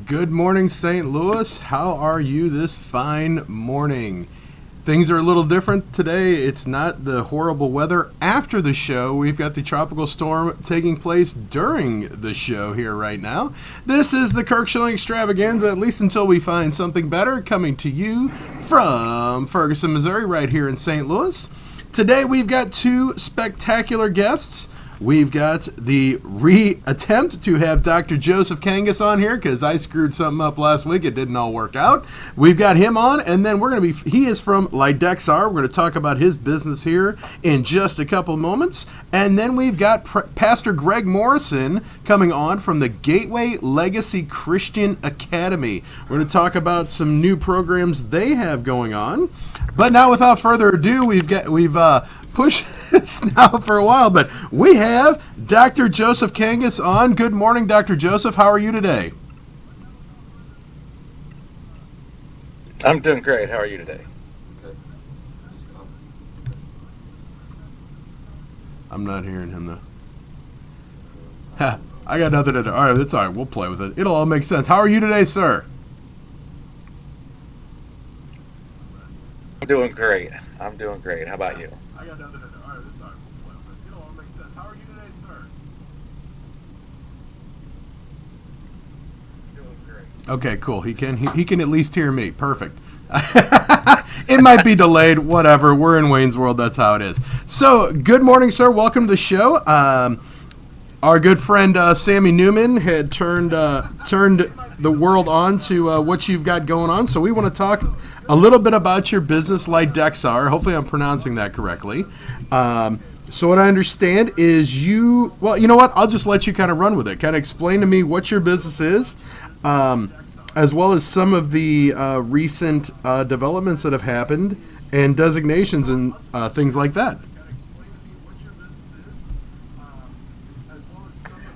Good morning, St. Louis. How are you this fine morning? Things are a little different today. It's not the horrible weather after the show. We've got the tropical storm taking place during the show here right now. This is the Kirk, Schilling Extravaganza, at least until we find something better, coming to you from Ferguson, Missouri, right here in St. Louis. Today we've got two spectacular guests. We've got the attempt to have Dr. Joseph Kangas on here because I screwed something up last week. It didn't all work out. We've got him on, and then he is from Lidexar. We're going to talk about his business here in just a couple moments. And then we've got Pastor Greg Morrison coming on from the Gateway Legacy Christian Academy. We're going to talk about some new programs they have going on. But now, without further ado, we've pushed this now for a while, but we have Dr. Joseph Kangas on. Good morning, Dr. Joseph. How are you today? I'm doing great. How are you today? I'm not hearing him, though. Ha, I got nothing to do. All right, that's all right. We'll play with it. It'll all make sense. How are you today, sir? I'm doing great. I'm doing great. How about you? I got nothing to do. All right, that's all right. We'll play with it. It'll all make sense. How are you today, sir? Doing great. Okay, cool. He can at least hear me. Perfect. It might be delayed. Whatever. We're in Wayne's World. That's how it is. So, good morning, sir. Welcome to the show. Our good friend Sammy Newman had turned the world on to what you've got going on. So we want to talk a little bit about your business, Lidexar. Hopefully I'm pronouncing that correctly. So what I understand is well, you know what? I'll just let you kind of run with it. Kind of explain to me what your business is, as well as some of the recent developments that have happened and designations and things like that.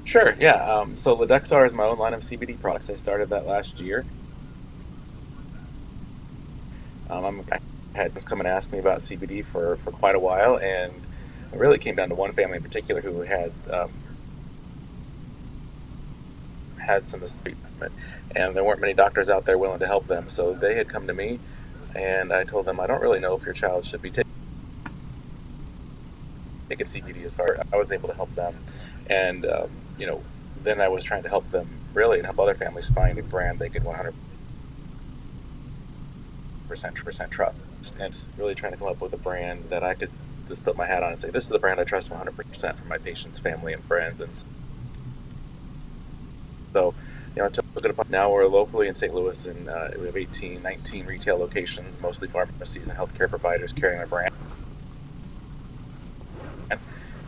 Sure, yeah. So Lidexar is my own line of CBD products. I started that last year. I had just come and asked me about CBD for quite a while, and it really came down to one family in particular who had some treatment, and there weren't many doctors out there willing to help them. So they had come to me, and I told them, I don't really know if your child should be taking CBD. As far as I was able to help them, and then I was trying to help them really and help other families find a brand they could 100% trust, and really trying to come up with a brand that I could just put my hat on and say, this is the brand I trust 100% for my patients, family, and friends. And so, I took it upon. Now we're locally in St. Louis, and we have 19 retail locations, mostly pharmacies and healthcare providers carrying our brand.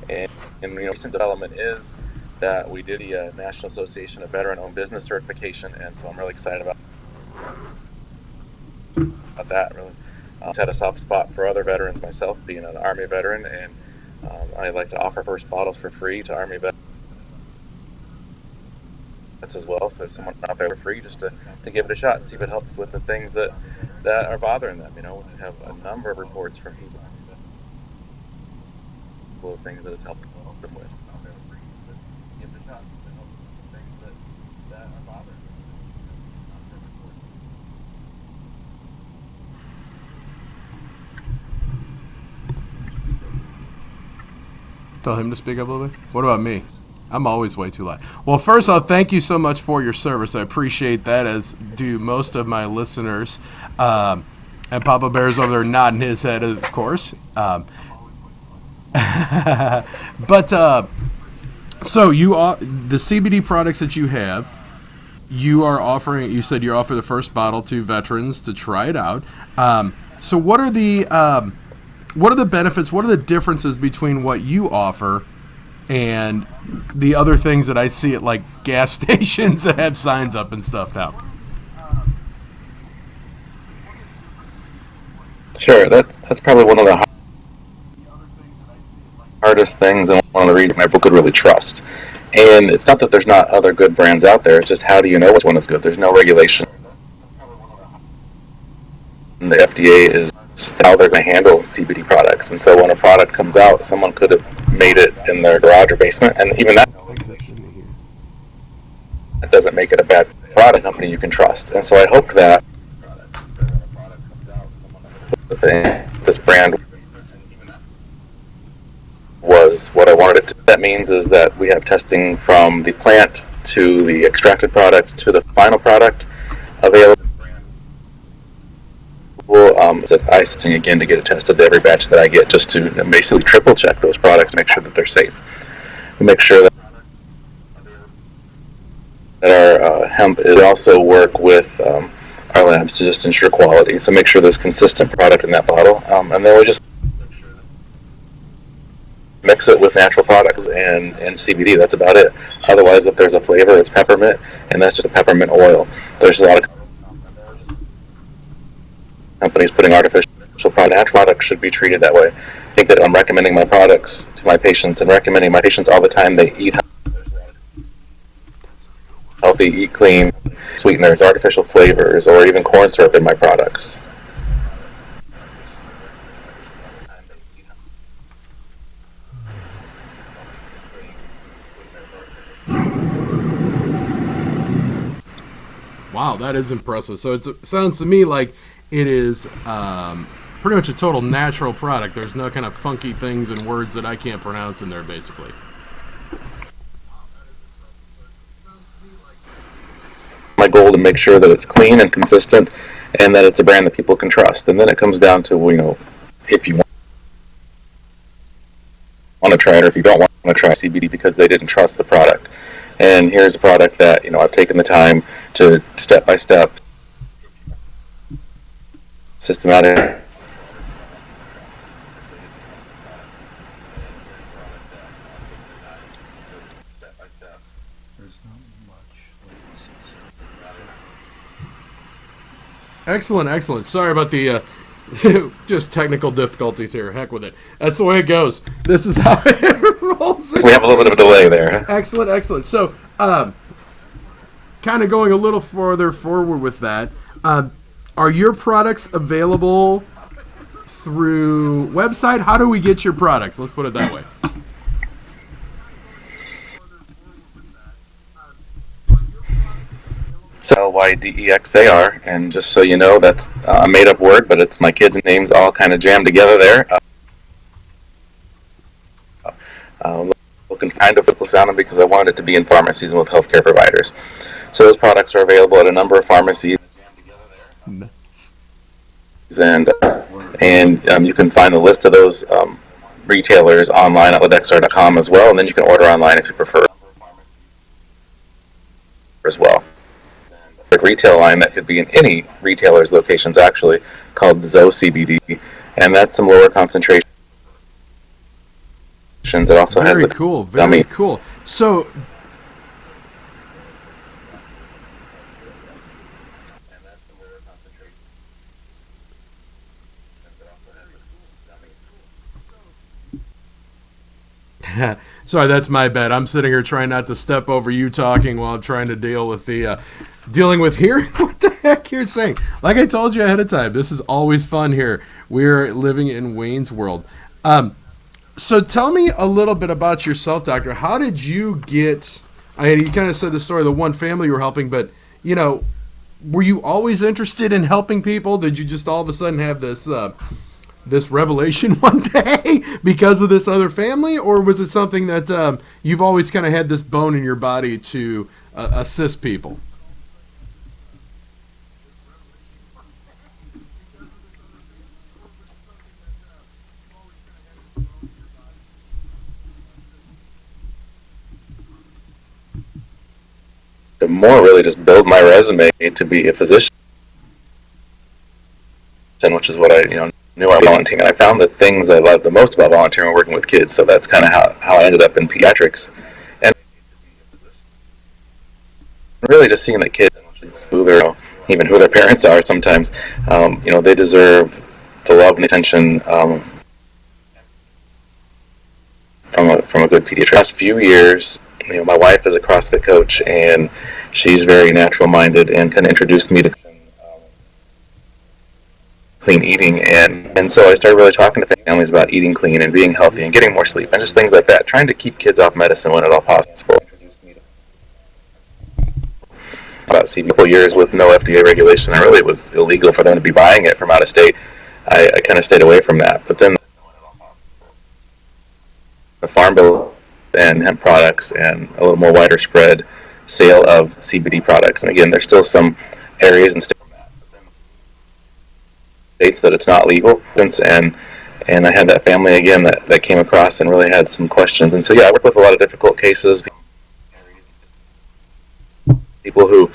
And recent development is that we did the National Association of Veteran-Owned Business certification, and so I'm really excited about that. Really, had a soft spot for other veterans myself, being an Army veteran, and I like to offer first bottles for free to Army veterans as well. So if someone out there for free, just to give it a shot and see if it helps with the things that are bothering them. We have a number of reports from people of things that it's helped them with. Tell him to speak up a little bit. What about me? I'm always way too loud. Well, first off, thank you so much for your service. I appreciate that, as do most of my listeners. And Papa Bear's over there nodding his head, of course. But so the CBD products that you have, you are offering. You said you offer the first bottle to veterans to try it out. So what are the benefits? What are the differences between what you offer and the other things that I see at like gas stations that have signs up and stuff now? Sure, that's probably one of the hardest things, and one of the reasons people could really trust. And it's not that there's not other good brands out there. It's just, how do you know which one is good? There's no regulation. And the FDA is how they're going to handle CBD products. And so when a product comes out, someone could have made it in their garage or basement, and even that doesn't make it a bad product company you can trust. And so I hoped that this brand was what I wanted it to. That means is that we have testing from the plant to the extracted product to the final product available. I testing again to get it tested every batch that I get, just to basically triple check those products, make sure that they're safe, make sure that our hemp is also work with our labs to just ensure quality. So make sure there's consistent product in that bottle, and then we just mix it with natural products and CBD. That's about it. Otherwise, if there's a flavor, it's peppermint, and that's just a peppermint oil. There's a lot of companies putting artificial product. Natural products should be treated that way. I think that I'm recommending my products to my patients, and recommending my patients all the time. They eat healthy, eat clean, sweeteners, artificial flavors, or even corn syrup in my products. Wow, that is impressive. So it sounds to me like it is pretty much a total natural product. There's no kind of funky things and words that I can't pronounce in there, basically. My goal to make sure that it's clean and consistent, and that it's a brand that people can trust. And then it comes down to, if you want to try it, or if you don't want to try CBD because they didn't trust the product. And here's a product that I've taken the time to step by step, systematic. Excellent, excellent. Sorry about the just technical difficulties here. Heck with it. That's the way it goes. This is how it rolls. We have a little bit of a delay there. Excellent, excellent. So, kind of going a little further forward with that, are your products available through website? How do we get your products? Let's put it that way. So LYDEXAR, and just so you know, that's a made-up word, but it's my kids' names all kind of jammed together there. Looking kind of simple sounding because I wanted it to be in pharmacies and with healthcare providers. So those products are available at a number of pharmacies. Nice. And you can find a list of those retailers online at ladexar.com as well, and then you can order online if you prefer as well. Retail line that could be in any retailer's locations, actually, called Zoe CBD, and that's some lower concentration. It also has very cool, very cool. So, sorry, that's my bad. I'm sitting here trying not to step over you talking while I'm trying to deal with dealing with hearing what the heck you're saying. Like I told you ahead of time, this is always fun here. We're living in Wayne's World. So tell me a little bit about yourself, Doctor. How did you get, you kind of said the story of the one family you were helping, but, were you always interested in helping people? Did you just all of a sudden have this revelation one day because of this other family, or was it something that you've always kind of had this bone in your body to assist people? To more really just build my resume to be a physician, which is what I knew I was volunteering. And I found the things I loved the most about volunteering were working with kids. So that's kind of how I ended up in pediatrics, and really just seeing the kids, who their parents are sometimes. They deserve the love and the attention from a good pediatrician. Last few years, my wife is a CrossFit coach, and she's very natural-minded and kind of introduced me to clean eating, and so I started really talking to families about eating clean and being healthy and getting more sleep and just things like that, trying to keep kids off medicine when at all possible. about CBD for years with no FDA regulation, and really it was illegal for them to be buying it from out of state. I kind of stayed away from that. But then the Farm Bill and hemp products and a little more wider spread sale of CBD products. And again, there's still some areas and states that it's not legal. And I had that family again that came across and really had some questions. And so yeah, I work with a lot of difficult cases, people who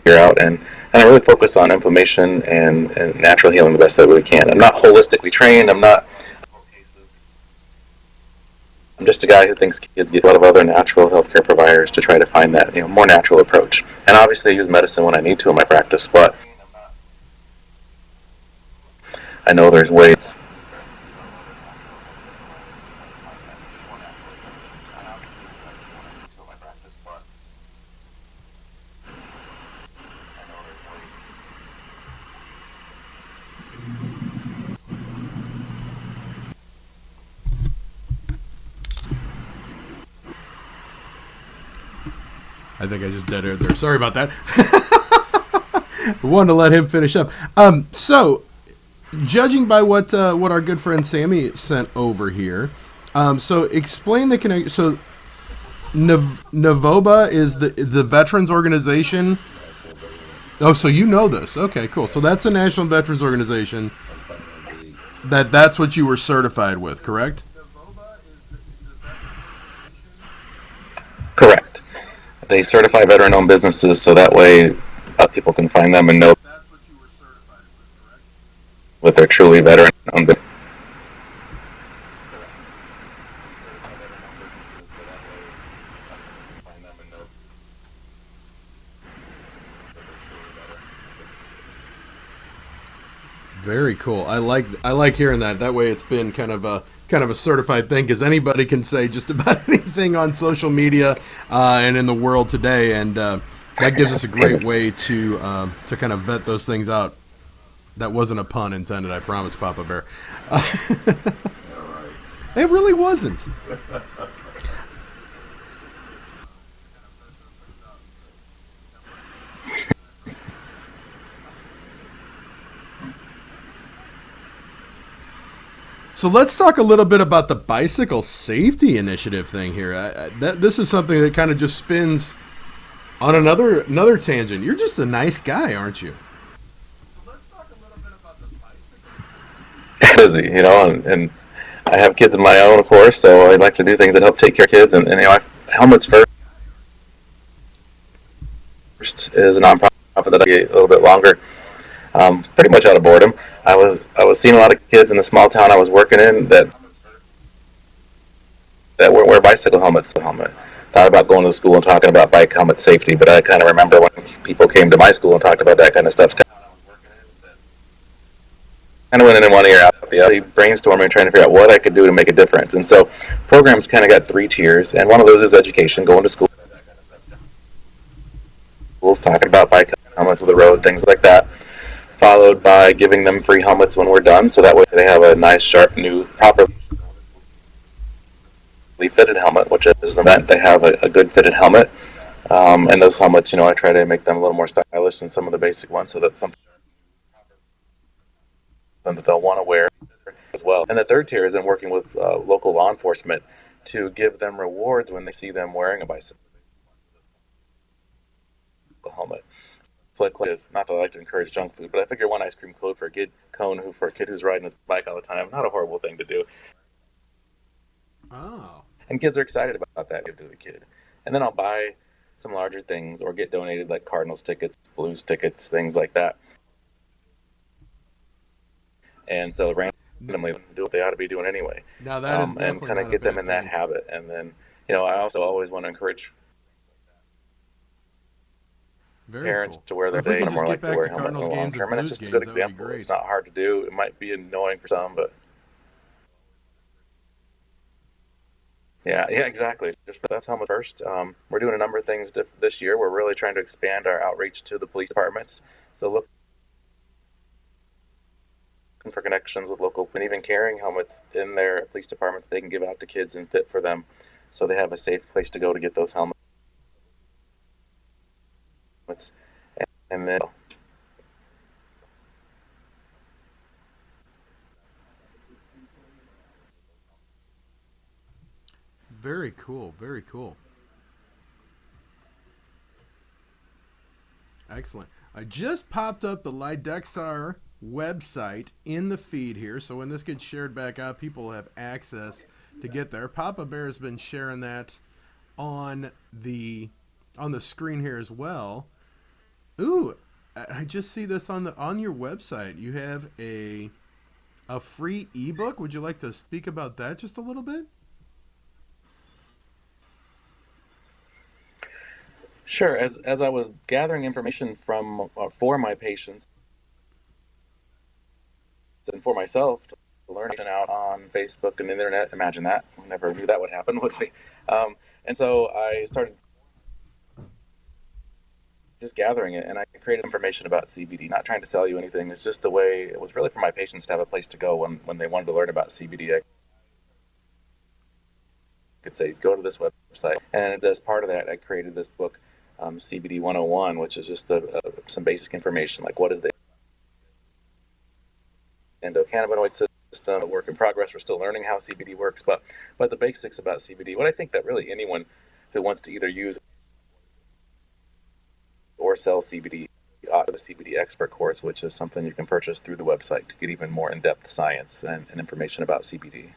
figure out, and I really focus on inflammation and natural healing the best that we can. I'm not holistically trained. I'm just a guy who thinks kids get a lot of other natural healthcare providers to try to find that more natural approach. And obviously I use medicine when I need to in my practice, but I know there's ways. I think I just dead aired there. Sorry about that. We wanted to let him finish up. So, judging by what our good friend Sammy sent over here, so explain the connection. So, Navoba is the veterans organization. Oh, so you know this? Okay, cool. So that's the National Veterans Organization. That's what you were certified with, correct? Correct. They certify veteran-owned businesses so that way people can find them and know that they're truly veteran-owned businesses. Very cool. I like hearing that. That way, it's been kind of a certified thing, because anybody can say just about anything on social media and in the world today, and that gives us a great way to kind of vet those things out. That wasn't a pun intended, I promise, Papa Bear. It really wasn't. So let's talk a little bit about the bicycle safety initiative thing here. This is something that kind of just spins on another tangent. You're just a nice guy, aren't you? So let's talk a little bit about the bicycle. Busy, and I have kids of my own, of course, so I like to do things that help take care of kids. And Helmets First is a nonprofit that I do a little bit longer. Pretty much out of boredom. I was seeing a lot of kids in the small town I was working in that wouldn't wear bicycle helmets. Thought about going to school and talking about bike helmet safety, but I kind of remember when people came to my school and talked about that kind of stuff. Kind of went in one ear out the other, brainstorming, trying to figure out what I could do to make a difference. And so programs kind of got 3 tiers, and one of those is education, going to schools, talking about bike helmets on the road, things like that, followed by giving them free helmets when we're done, so that way they have a nice, sharp, new, properly fitted helmet, which is an event. They have a good fitted helmet, and those helmets, I try to make them a little more stylish than some of the basic ones, so that's something that they'll want to wear as well. And the third tier is in working with local law enforcement to give them rewards when they see them wearing a bicycle helmet. So not that I like to encourage junk food, but I figure one ice cream cone for a kid who's riding his bike all the time, not a horrible thing to do. Oh. And kids are excited about that, give to the kid. And then I'll buy some larger things or get donated, like Cardinals tickets, Blues tickets, things like that. And so randomly do what they ought to be doing anyway. Now that is and kind of get them in that habit. And then, I also always want to encourage parents to wear their day, more like to wear helmet in the long term. And it's just a good example. It's not hard to do. It might be annoying for some, but yeah, exactly. That's Helmet First. We're doing a number of things this year. We're really trying to expand our outreach to the police departments. So look for connections with local, and even carrying helmets in their police department that they can give out to kids and fit for them, so they have a safe place to go to get those helmets. and then Very cool. Very cool. Excellent. I just popped up the Lidexar website in the feed here, so when this gets shared back out, people have access to get there. Papa Bear has been sharing that on the screen here as well. Ooh, I just see this on your website. You have a free ebook. Would you like to speak about that just a little bit? sure, as I was gathering information from for my patients and for myself to learn out on Facebook and the internet. Imagine that. We never knew that would happen, would we? And so I started just gathering it, and I created information about CBD. Not trying to sell you anything. It's just the way it was really for my patients to have a place to go when they wanted to learn about CBD. I could say, go to this website, and as part of that, I created this book, CBD 101, which is just some basic information like what is the endocannabinoid system, a work in progress. We're still learning how CBD works, but the basics about CBD. What I think that really anyone who wants to either use or sell CBD ought to the CBD expert course, which is something you can purchase through the website to get even more in-depth science and information about CBD.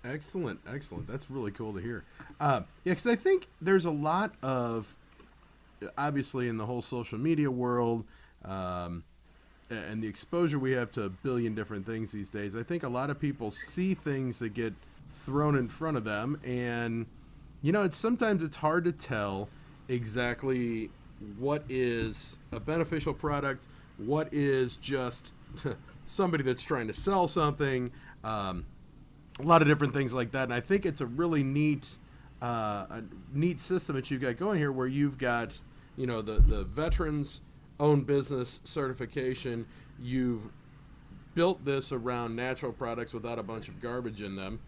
Excellent, excellent. That's really cool to hear. Yeah, because I think there's a lot of, obviously, in the whole social media world, um, and the exposure we have to a billion different things these days. I think a lot of people see things that get thrown in front of them, and it's sometimes it's hard to tell exactly what is a beneficial product, what is just somebody that's trying to sell something. A lot of different things like that, and I think it's a really a neat system that you've got going here, where you've got the veterans own business certification. You've built this around natural products without a bunch of garbage in them,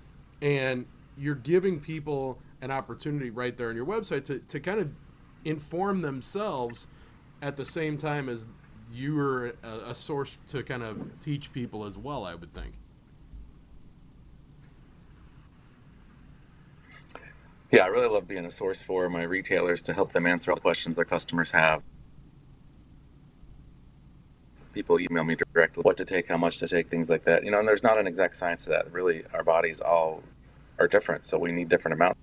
and you're giving people an opportunity right there on your website to kind of inform themselves at the same time as you're a source to kind of teach people as well, I would think. Yeah, I really love being a source for my retailers to help them answer all the questions their customers have. People email me directly what to take, how much to take, things like that. And there's not an exact science to that. Really, our bodies all are different, so we need different amounts,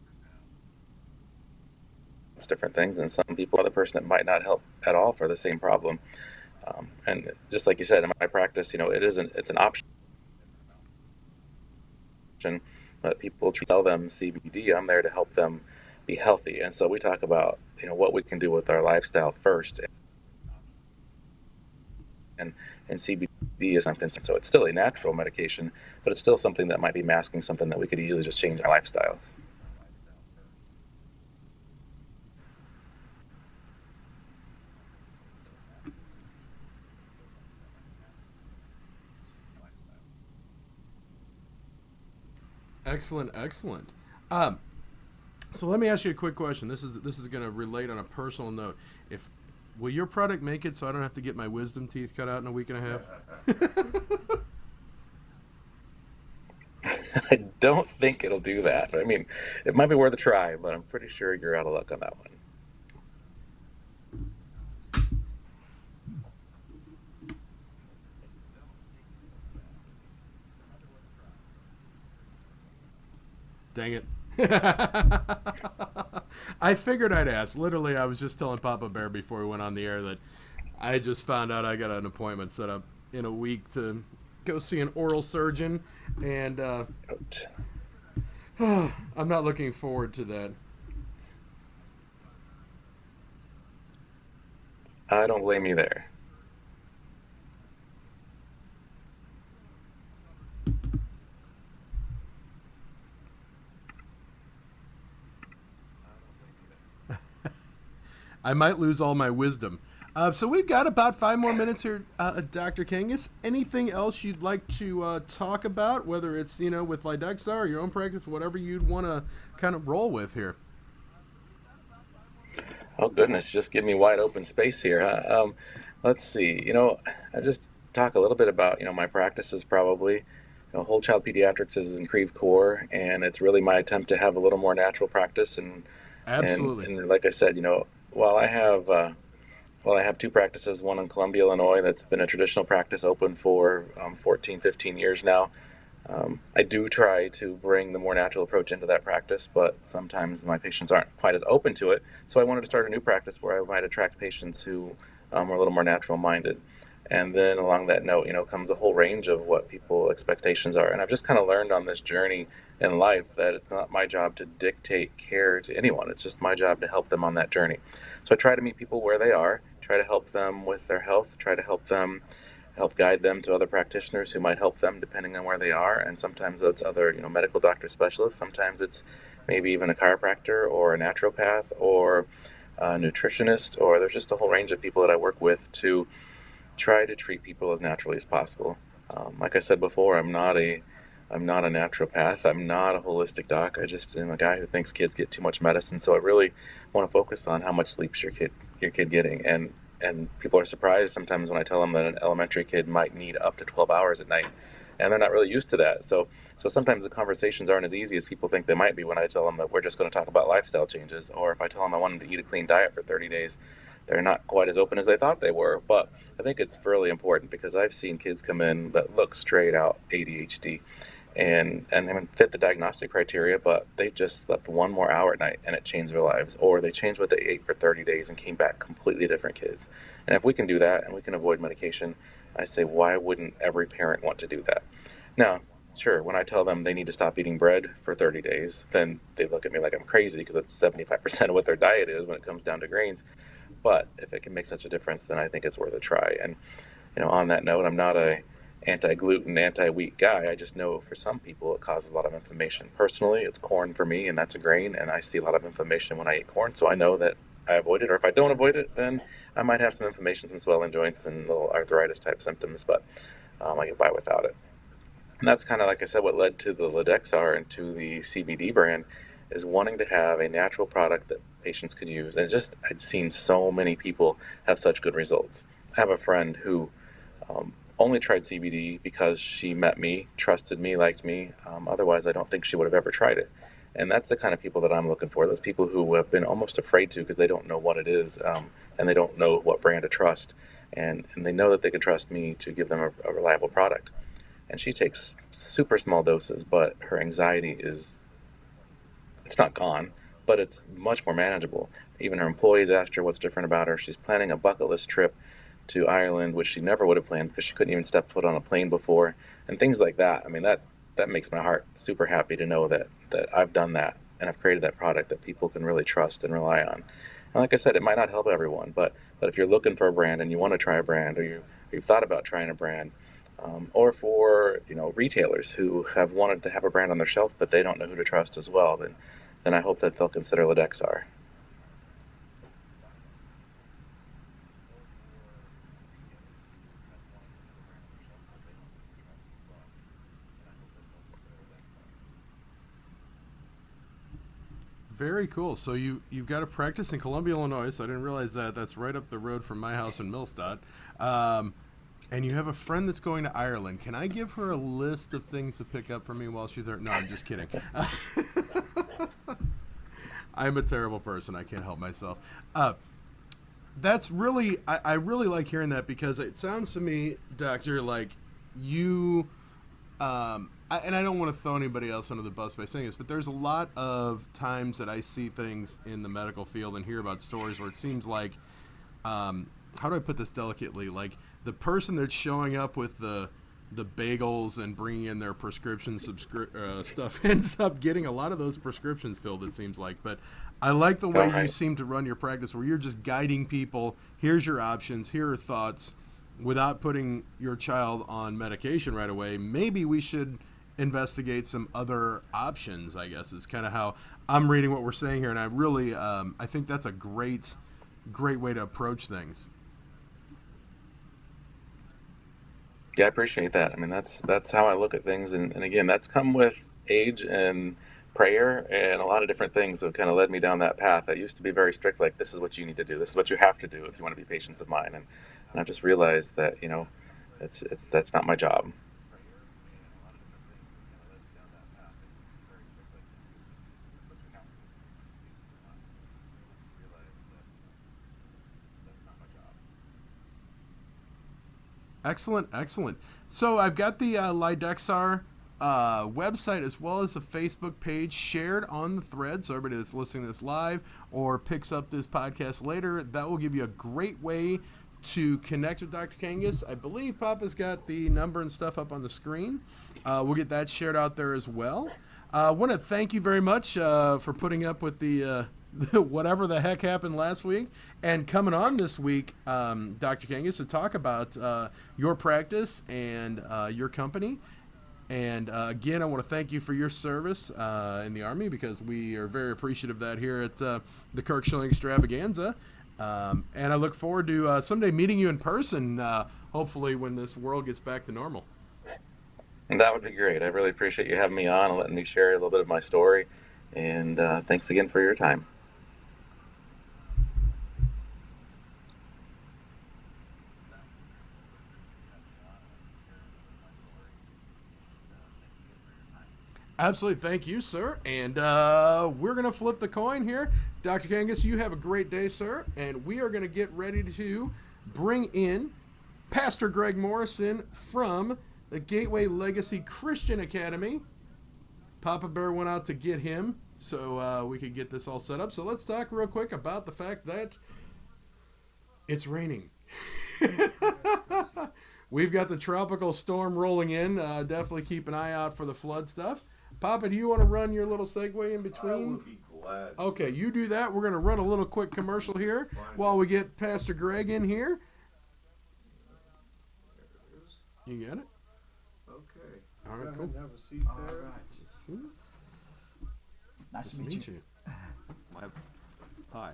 different things, and some people are the person that might not help at all for the same problem. And just like you said, in my practice, it's an option, but people tell them CBD. I'm there to help them be healthy, and so we talk about what we can do with our lifestyle first, and CBD is something. So it's still a natural medication, but it's still something that might be masking something that we could easily just change our lifestyles. Excellent, excellent. So let me ask you a quick question. This is going to relate on a personal note. If Will your product make it so I don't have to get my wisdom teeth cut out in a week and a half? I don't think it'll do that. I mean, it might be worth a try, but I'm pretty sure you're out of luck on that one. Dang it. I figured I'd ask. Literally, I was just telling Papa Bear before we went on the air that I just found out I got an appointment set up in a week to go see an oral surgeon, and I'm not looking forward to that. I don't blame you there. I might lose all my wisdom. So we've got about 5 more minutes here, Dr. Kangas. Anything else you'd like to talk about, whether it's, with Lidexar or your own practice, whatever you'd want to kind of roll with here? Oh goodness, just give me wide open space here. Huh? Let's see. I just talk a little bit about my practices probably. Whole child pediatrics is in Creve Coeur, and it's really my attempt to have a little more natural practice. And Absolutely. and like I said, while I have well, I have two practices, one in Columbia, Illinois, that's been a traditional practice open for 14, 15 years now. I do try to bring the more natural approach into that practice, but sometimes my patients aren't quite as open to it. So I wanted to start a new practice where I might attract patients who are a little more natural minded. And then along that note, comes a whole range of what people expectations are. And I've just kind of learned on this journey in life that it's not my job to dictate care to anyone. It's just my job to help them on that journey. So I try to meet people where they are, try to help them with their health, try to help guide them to other practitioners who might help them depending on where they are. And sometimes that's other medical doctor specialists. Sometimes it's maybe even a chiropractor or a naturopath or a nutritionist, or there's just a whole range of people that I work with to try to treat people as naturally as possible. Like I said before, I'm not a naturopath. I'm not a holistic doc. I just am a guy who thinks kids get too much medicine. So I really want to focus on how much sleep's your kid getting. And people are surprised sometimes when I tell them that an elementary kid might need up to 12 hours at night, and they're not really used to that. So sometimes the conversations aren't as easy as people think they might be when I tell them that we're just going to talk about lifestyle changes, or if I tell them I want them to eat a clean diet for 30 days, they're not quite as open as they thought they were. But I think it's really important because I've seen kids come in that look straight out ADHD and fit the diagnostic criteria, but they just slept one more hour at night and it changed their lives, or they changed what they ate for 30 days and came back completely different kids. And if we can do that and we can avoid medication, I say, why wouldn't every parent want to do that? Now, sure, when I tell them they need to stop eating bread for 30 days, then they look at me like I'm crazy because it's 75% of what their diet is when it comes down to grains. But if it can make such a difference, then I think it's worth a try. And on that note, I'm not a anti-gluten, anti-wheat guy. I just know for some people it causes a lot of inflammation. Personally, it's corn for me, and that's a grain, and I see a lot of inflammation when I eat corn, so I know that I avoid it. Or if I don't avoid it, then I might have some inflammation, some swelling joints, and little arthritis-type symptoms, but I get by without it. And that's kind of, like I said, what led to the Lidexar and to the CBD brand, is wanting to have a natural product that patients could use. And I'd seen so many people have such good results. I have a friend who only tried CBD because she met me, trusted me, liked me. Otherwise, I don't think she would have ever tried it. And that's the kind of people that I'm looking for. Those people who have been almost afraid to because they don't know what it is, and they don't know what brand to trust. And they know that they can trust me to give them a reliable product. And she takes super small doses, but her anxiety it's not gone, but it's much more manageable. Even her employees asked her what's different about her. She's planning a bucket list trip to Ireland, which she never would have planned because she couldn't even step foot on a plane before, and things like that. I mean, that makes my heart super happy to know that I've done that and I've created that product that people can really trust and rely on. And like I said, it might not help everyone, but if you're looking for a brand and you want to try a brand, or you've thought about trying a brand, or for retailers who have wanted to have a brand on their shelf but they don't know who to trust as well, then I hope that they'll consider Lidexar. Very cool. So you've got a practice in Columbia, Illinois. So I didn't realize that. That's right up the road from my house in Millstadt. And you have a friend that's going to Ireland. Can I give her a list of things to pick up for me while she's there? No, I'm just kidding. I'm a terrible person. I can't help myself. That's really, I really like hearing that because it sounds to me, Doctor, like you, and I don't want to throw anybody else under the bus by saying this, but there's a lot of times that I see things in the medical field and hear about stories where it seems like, how do I put this delicately? Like the person that's showing up with the bagels and bringing in their prescription stuff ends up getting a lot of those prescriptions filled, it seems like. But I like the way you seem to run your practice where you're just guiding people. Here's your options. Here are thoughts without putting your child on medication right away. Maybe we should investigate some other options, I guess, is kind of how I'm reading what we're saying here. And I really, I think that's a great way to approach things. Yeah, I appreciate that. I mean, that's how I look at things, and again, that's come with age and prayer and a lot of different things that kind of led me down that path. I used to be very strict, like this is what you need to do, this is what you have to do if you want to be patients of mine, and I've just realized that it's that's not my job. Excellent, excellent. So I've got the Lidexar website as well as a Facebook page shared on the thread. So everybody that's listening to this live or picks up this podcast later, that will give you a great way to connect with Dr. Kangas. I believe Papa's got the number and stuff up on the screen. We'll get that shared out there as well. I want to thank you very much for putting up with the whatever the heck happened last week and coming on this week, Dr. Kangas, to talk about your practice and your company. And again, I want to thank you for your service in the Army, because we are very appreciative of that here at the Kirk Schilling Extravaganza. And I look forward to someday meeting you in person, hopefully when this world gets back to normal. And that would be great. I really appreciate you having me on and letting me share a little bit of my story. And thanks again for your time. Absolutely. Thank you, sir. And we're going to flip the coin here. Dr. Kangas, you have a great day, sir. And we are going to get ready to bring in Pastor Greg Morrison from the Gateway Legacy Christian Academy. Papa Bear went out to get him so we could get this all set up. So let's talk real quick about the fact that it's raining. We've got the tropical storm rolling in. Definitely keep an eye out for the flood stuff. Papa, do you want to run your little segue in between? I would be glad. Okay, you do that. We're going to run a little quick commercial here while we get Pastor Greg in here. There it is. You got it? Okay. All right, Go ahead cool. and have a seat All there. right. Nice to meet you. Hi,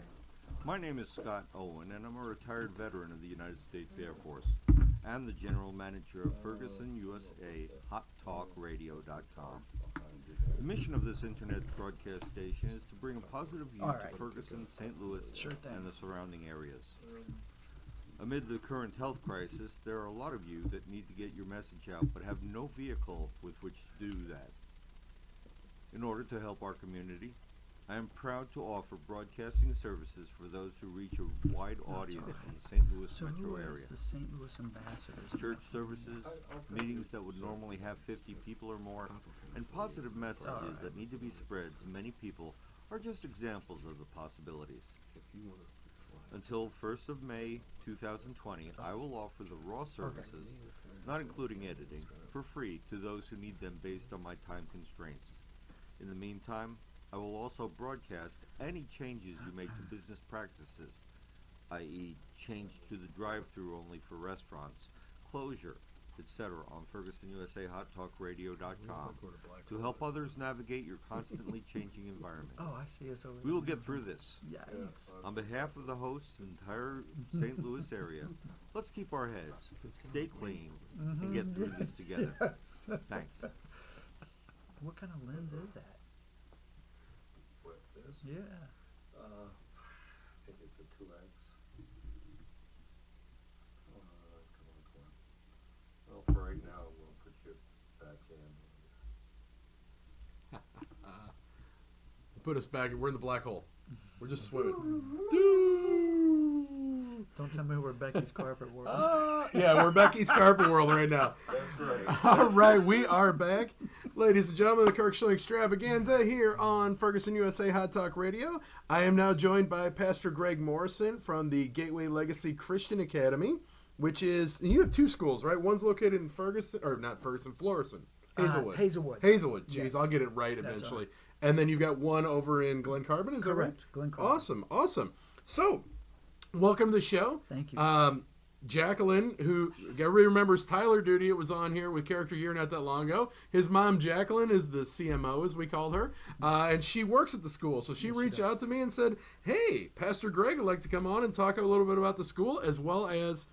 my name is Scott Owen, and I'm a retired veteran of the United States Air Force and the general manager of Ferguson USA HotTalkRadio.com. The mission of this internet broadcast station is to bring a positive view All to right. Ferguson, St. Louis, Sure thing. and the surrounding areas. Amid the current health crisis, there are a lot of you that need to get your message out but have no vehicle with which to do that. In order to help our community, I am proud to offer broadcasting services for those who reach a wide audience from the St. Louis So metro who area. is the St. Louis ambassadors? Church services, meetings that would normally have 50 people or more, and positive messages that need to be spread to many people are just examples of the possibilities. Until 1st of May 2020, I will offer the raw services, not including editing, for free to those who need them based on my time constraints. In the meantime, I will also broadcast any changes you make to business practices, i.e. change to the drive-through only for restaurants, closure, etc. on FergusonUSA HotTalkRadio.com to help others navigate your constantly changing environment. Oh, I see us over We will there. get through this. Yikes. On behalf of the hosts and entire St. Louis area, let's keep our heads, stay clean, and get through this together. Yes. Thanks. What kind of lens is that? What, this? Yeah. I think it's a 2X. Come on. Well, for right now, we'll put you back in. Put us back. We're in the black hole. We're just swimming. Don't tell me we're Becky's carpet world. Yeah, we're Becky's Carpet World right now. That's right. All right, we are back. Ladies and gentlemen, the Kirk Schilling Extravaganza here on Ferguson USA Hot Talk Radio. I am now joined by Pastor Greg Morrison from the Gateway Legacy Christian Academy, which is, you have two schools, right? One's located in Ferguson, or not Ferguson, Florissant. Hazelwood. Hazelwood. Hazelwood. Jeez, Yes. I'll get it right That's eventually. right. And then you've got one over in Glen Carbon, is Correct. that right? Glen Carbon. Awesome. So, welcome to the show. Thank you. Jacqueline, who everybody remembers Tyler Duty, it was on here with Character Year not that long ago. His mom, Jacqueline, is the CMO, as we called her, and she works at the school. So she Yes, she reached does. out to me and said, hey, Pastor Greg would like to come on and talk a little bit about the school, as well as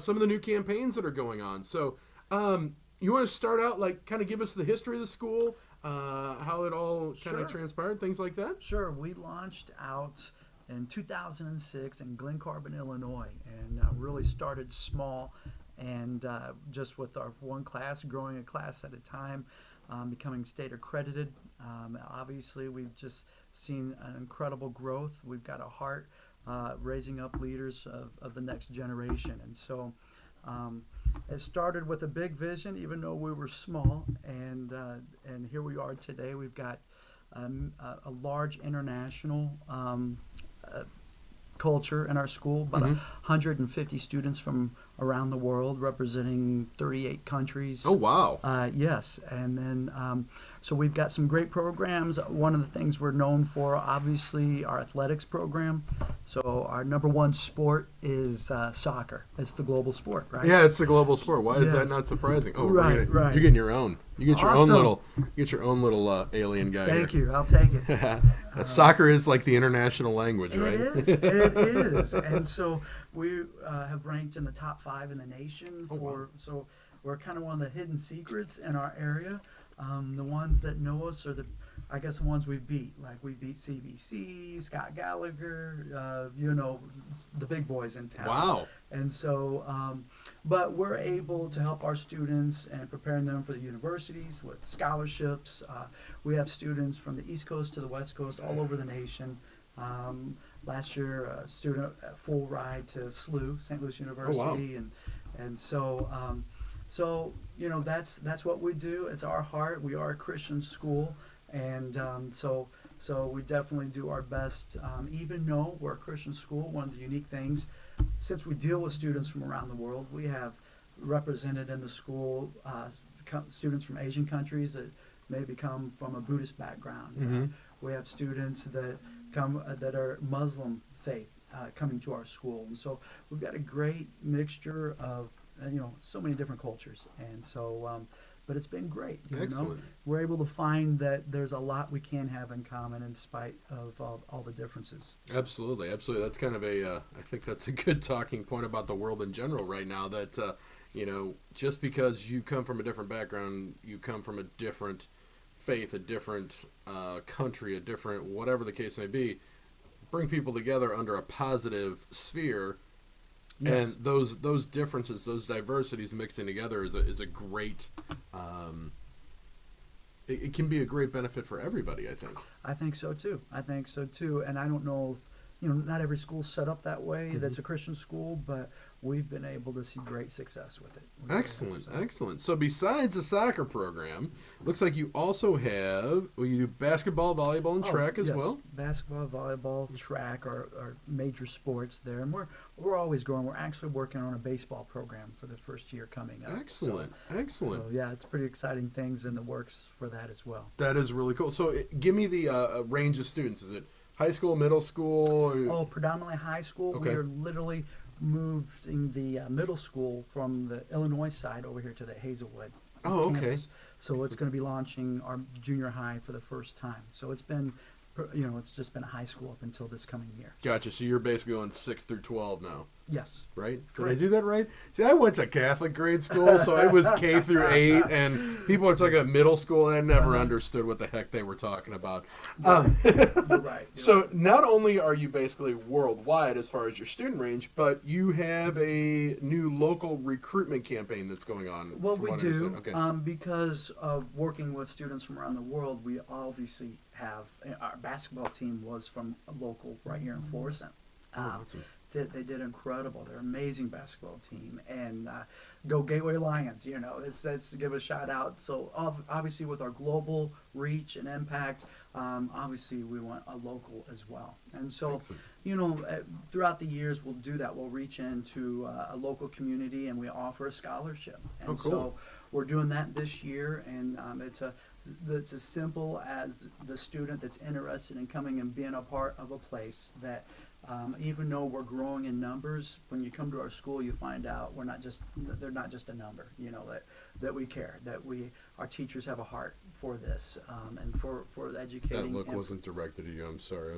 some of the new campaigns that are going on. So You want to start out, like, kind of give us the history of the school, how it all kind Sure. of transpired, things like that? Sure. We launched out in 2006 in Glen Carbon, Illinois, and really started small, and just with our one class, growing a class at a time, becoming state accredited. Obviously, we've just seen an incredible growth. We've got a heart raising up leaders of the next generation, and so it started with a big vision, even though we were small, and here we are today. We've got a large international culture in our school, about 150 students from around the world, representing 38 countries. Oh, wow. Yes, and then so we've got some great programs. One of the things we're known for, obviously, our athletics program. So our number one sport is soccer. It's the global sport, right? Yeah, it's a global sport. Why is that Yes. not surprising? Oh, Right, right. You're getting your own. You get your Awesome. own little alien guy. Thank here. you. I'll take it. Soccer is like the international language, right? It is. And so we have ranked in the top 5 in the nation for. So we're kind of one of the hidden secrets in our area. The ones that know us are the ones we beat. Like we beat CBC, Scott Gallagher, the big boys in town. Wow. And so, but we're able to help our students and preparing them for the universities with scholarships. We have students from the East Coast to the West Coast, all over the nation. Last year, a student a full ride to SLU, St. Louis University, and so that's what we do. It's our heart. We are a Christian school, and so we definitely do our best. Even though we're a Christian school, one of the unique things, since we deal with students from around the world, we have represented in the school students from Asian countries that maybe come from a Buddhist background. We have students that come that are Muslim faith coming to our school, and so we've got a great mixture of so many different cultures, and so but it's been great. Excellent. We're able to find that there's a lot we can have in common in spite of all the differences. Absolutely. That's kind of I think that's a good talking point about the world in general right now, that just because you come from a different background, you come from a different faith, a different country, a different whatever the case may be, bring people together under a positive sphere. Yes. And those differences, those diversities mixing together is a great. It can be a great benefit for everybody, I think. I think so too. And I don't know if not every school's set up that way. That's a Christian school, but we've been able to see great success with it. Excellent. So besides the soccer program, looks like you also have, you do basketball, volleyball, and track as well. Basketball, volleyball, track are major sports there, and we're always growing. We're actually working on a baseball program for the first year coming up. Excellent. So yeah, it's pretty exciting things in the works for that as well. That is really cool. So give me the range of students. Is it high school, middle school? Oh, predominantly high school. Okay. We are literally moving the middle school from the Illinois side over here to the Hazelwood campus. So it's going to be launching our junior high for the first time. So it's been, it's just been a high school up until this coming year. Gotcha. So you're basically going 6 through 12 now. Yes. Right? Did I Correct. do that right? See, I went to Catholic grade school, so it was K through 8, and people are talking middle school, and I never understood what the heck they were talking about. You're right. So not only are you basically worldwide as far as your student range, but you have a new local recruitment campaign that's going on. Well, from we what I understand. do. Okay. Because of working with students from around the world, we obviously have, our basketball team was from a local right here in Florissant. Awesome. They did incredible. They're an amazing basketball team, and go Gateway Lions. Let's give a shout out. So obviously, with our global reach and impact, obviously we want a local as well. And so, throughout the years, we'll do that. We'll reach into a local community, and we offer a scholarship. And cool. So we're doing that this year, and it's as simple as the student that's interested in coming and being a part of a place that. Even though we're growing in numbers, when you come to our school, you find out they're not just a number. That we care, that we our teachers have a heart for this, and for educating. That look and wasn't directed at you. I'm sorry.